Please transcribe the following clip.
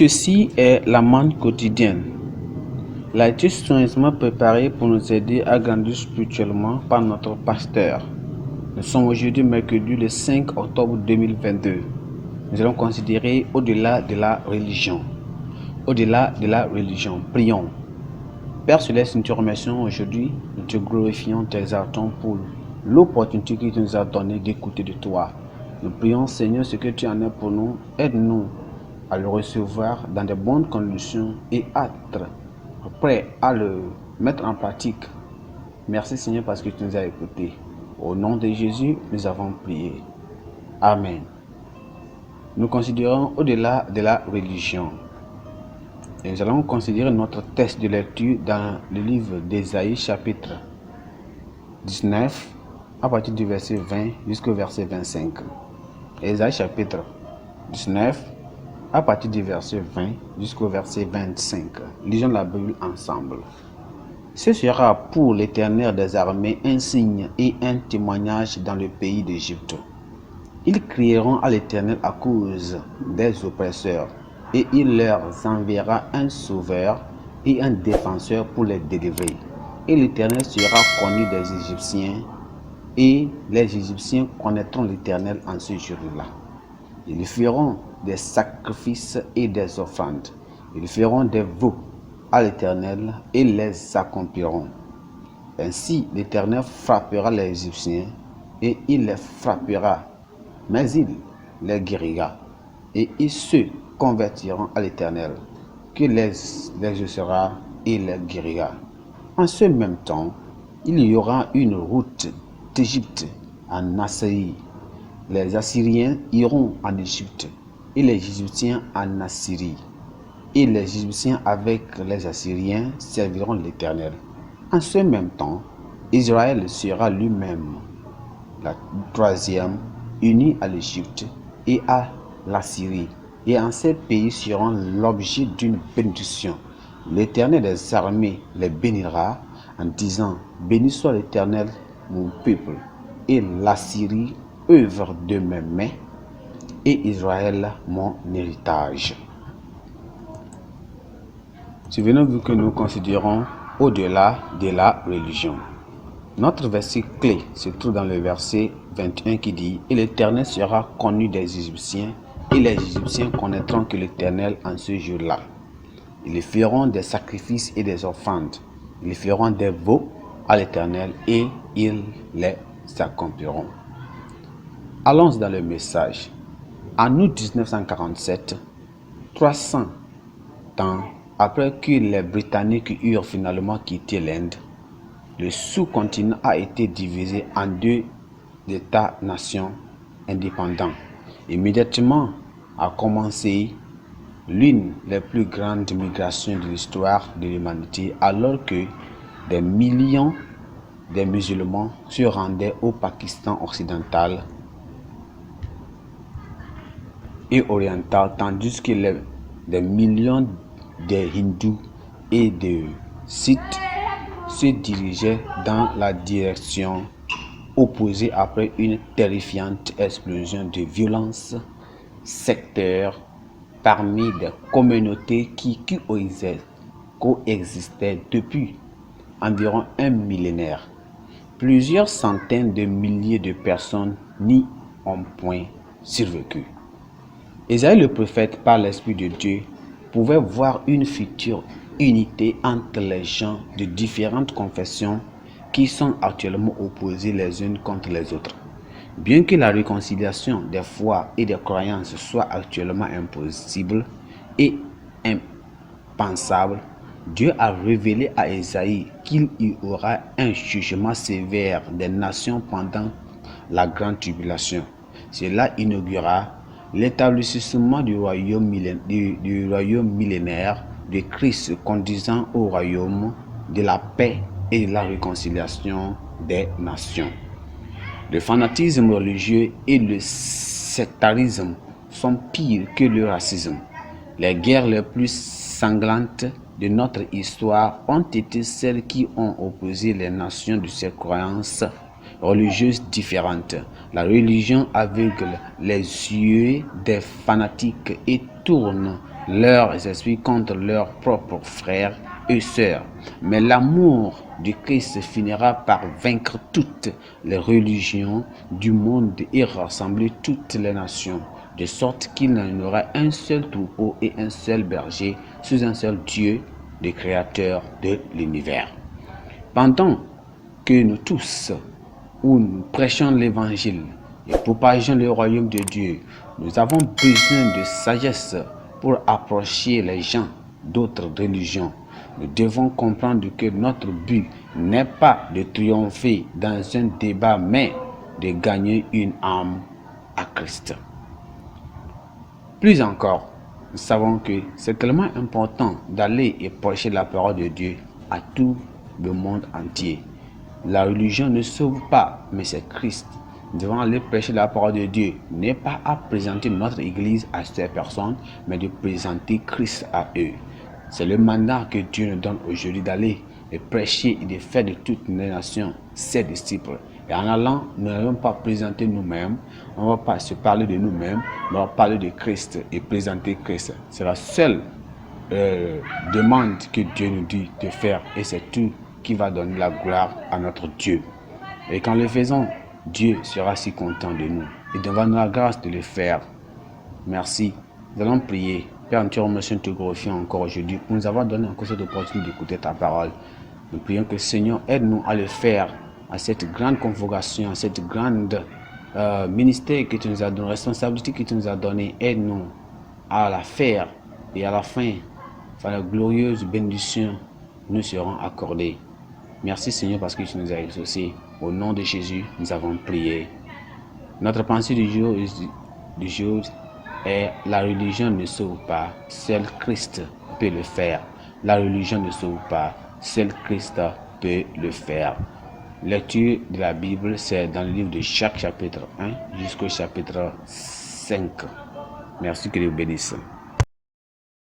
Ceci est la manne quotidienne. La lecture soigneusement préparée pour nous aider à grandir spirituellement par notre pasteur. Nous sommes aujourd'hui mercredi le 5 octobre 2022. Nous allons considérer au-delà de la religion. Au-delà de la religion, prions. Père Céleste, nous te remercions aujourd'hui, nous te glorifions, t'exaltons pour l'opportunité que tu nous as donnée d'écouter de toi. Nous prions, Seigneur, ce que tu en as pour nous, aide-nous à le recevoir dans de bonnes conditions et être prêt à le mettre en pratique. Merci Seigneur parce que tu nous as écoutés. Au nom de Jésus, nous avons prié. Amen. Nous considérons au-delà de la religion. Et nous allons considérer notre texte de lecture dans le livre d'Ésaïe chapitre 19 à partir du verset 20 jusqu'au verset 25. Ésaïe chapitre 19 à partir du verset 20 jusqu'au verset 25. Lisons la Bible ensemble. Ce sera pour l'Éternel des armées un signe et un témoignage dans le pays d'Égypte. Ils crieront à l'Éternel à cause des oppresseurs, et il leur enverra un sauveur et un défenseur pour les délivrer. Et l'Éternel sera connu des Égyptiens, et les Égyptiens connaîtront l'Éternel en ce jour-là. Ils feront des sacrifices et des offrandes. Ils feront des vœux à l'Éternel et les accompliront. Ainsi l'Éternel frappera les Égyptiens et il les frappera, mais il les guérira et ils se convertiront à l'Éternel qui les exaucera et les guérira. En ce même temps, il y aura une route d'Égypte en Assyrie. Les Assyriens iront en Égypte et les Égyptiens en Assyrie. Et les Égyptiens avec les Assyriens serviront l'Éternel. En ce même temps, Israël sera lui-même la troisième, uni à l'Égypte et à l'Assyrie. Et en ces pays seront l'objet d'une bénédiction. L'Éternel des armées les bénira en disant: béni soit l'Éternel, mon peuple, et l'Assyrie, œuvre de mes mains, et Israël, mon héritage. Souvenons-vous que nous considérons au-delà de la religion. Notre verset clé se trouve dans le verset 21 qui dit: et l'Éternel sera connu des Égyptiens, et les Égyptiens connaîtront que l'Éternel en ce jour-là. Ils feront des sacrifices et des offrandes. Ils feront des vœux à l'Éternel et ils les accompliront. Allons dans le message. En août 1947, 300 ans après que les Britanniques eurent finalement quitté l'Inde, le sous-continent a été divisé en deux États-nations indépendants. Immédiatement a commencé l'une des plus grandes migrations de l'histoire de l'humanité, alors que des millions de musulmans se rendaient au Pakistan occidental et oriental, tandis que des millions de hindous et de sikhs se dirigeaient dans la direction opposée après une terrifiante explosion de violence sectaire parmi des communautés qui coexistaient depuis environ un millénaire. Plusieurs centaines de milliers de personnes n'y ont point survécu. Ésaïe le prophète, par l'Esprit de Dieu, pouvait voir une future unité entre les gens de différentes confessions qui sont actuellement opposés les unes contre les autres. Bien que la réconciliation des foi et des croyances soit actuellement impossible et impensable, Dieu a révélé à Ésaïe qu'il y aura un jugement sévère des nations pendant la grande tribulation. Cela inaugurera l'établissement du royaume millénaire de Christ, conduisant au royaume de la paix et de la réconciliation des nations. Le fanatisme religieux et le sectarisme sont pires que le racisme. Les guerres les plus sanglantes de notre histoire ont été celles qui ont opposé les nations de ces croyances religieuses différentes. La religion aveugle les yeux des fanatiques et tournent leurs esprits contre leurs propres frères et sœurs. Mais l'amour du Christ finira par vaincre toutes les religions du monde et rassembler toutes les nations, de sorte qu'il n'y aura un seul troupeau et un seul berger sous un seul Dieu, le Créateur de l'univers. Pendant que nous tous, où nous prêchons l'évangile et propageons le royaume de Dieu, nous avons besoin de sagesse pour approcher les gens d'autres religions. Nous devons comprendre que notre but n'est pas de triompher dans un débat, mais de gagner une âme à Christ. Plus encore, nous savons que c'est tellement important d'aller et prêcher la parole de Dieu à tout le monde entier. La religion ne sauve pas, mais c'est Christ. Nous devons aller prêcher la parole de Dieu. N'est pas à présenter notre Église à ces personnes, mais de présenter Christ à eux. C'est le mandat que Dieu nous donne aujourd'hui d'aller et prêcher et de faire de toutes les nations ses disciples. Et en allant, nous n'allons pas présenter nous-mêmes, on ne va pas se parler de nous-mêmes, mais on va parler de Christ et présenter Christ. C'est la seule demande que Dieu nous dit de faire, et c'est tout qui va donner la gloire à notre Dieu. Et quand le faisons, Dieu sera si content de nous et devant la grâce de le faire. Merci. Nous allons prier. Père, nous te remercions, nous te glorifions encore aujourd'hui pour nous avoir donné encore cette opportunité d'écouter ta parole. Nous prions que le Seigneur aide-nous à le faire, à cette grande convocation, à cette grande ministère que tu nous as donné, responsabilité que tu nous as donnée. Aide-nous à la faire et à la fin, par la glorieuse bénédiction, nous serons accordés. Merci Seigneur parce que tu nous as exaucés. Au nom de Jésus, nous avons prié. Notre pensée du jour est: la religion ne sauve pas, seul Christ peut le faire. La religion ne sauve pas, seul Christ peut le faire. Lecture de la Bible, c'est dans le livre de Jacques chapitre 1 jusqu'au chapitre 5. Merci, que Dieu bénisse.